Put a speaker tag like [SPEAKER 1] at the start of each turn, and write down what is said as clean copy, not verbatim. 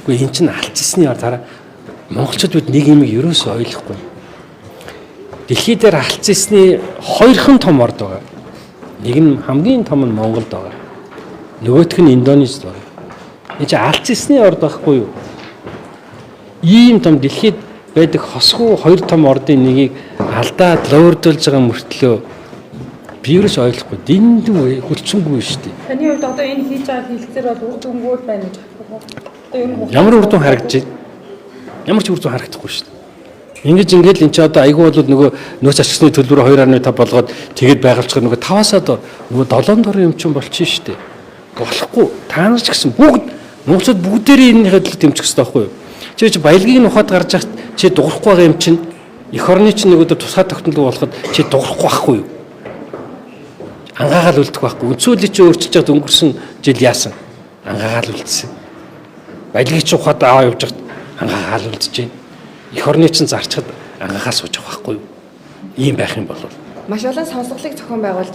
[SPEAKER 1] Гэхдээ эн чинь алдчихсны дараа монголчууд бид нэг юм ерөөсөө ойлгохгүй. Дэлхий дээр алдчихсны хоёрхан том орд байгаа. Нэг нь хамгийн том нь Монголд байгаа. Нөгөөх нь Индонезид байгаа. Энд чинь алдчихсны орд байхгүй юу? Ийм том дэлхийд байдаг хосгүй хоёр том ордын нэгийг алдаад луурдуулж байгаа мөртлөө би ерөөс ойлгохгүй. Дэндүү хүлцэнгүй шүү дээ.
[SPEAKER 2] Таны хувьд одоо энэ хийж байгаа хэлцээр бол үр дүнгүй байна гэж боддог. Одоо ер нь
[SPEAKER 1] Ямар үр дүн харагдаж байна? Ямар ч үр дүн харагдахгүй шүү дээ. Ингээд эн чинь одоо айгүй бол нөгөө нөөц ачсны төлбөр 2.5 болгоод тэгээд байгуулчихар нөгөө 5-аас одоо нөгөө 7 дорын юм чинь болчихно шүү дээ. Болохгүй. Та нар ч гэсэн бүгд монголчууд бүгдээрээ энэнийхээ төлөв тэмцэх хэрэгтэй байхгүй юу? Чи баялагийг нь ухаад гарч яхад чи дуурахгүй байгаа юм чинь эх орны чинь нөгөө тусгай тогтнол болоход чи дуурахгүй байхгүй юу? Ангаагаал үлдэх байхгүй. Өнцөөлөй чи өөрчилж чад өнгөрсөн жил яасан? Ангаагаал үлдсэн. Баялагийг чи ухаад аваа явж хад ангаагаал үлдэж байна. Эх орны чинь зарчхад ангаагаал сууж байгаа байхгүй юу? Ийм байх юм бол
[SPEAKER 3] маш олон сонсголыг зохион байгуулж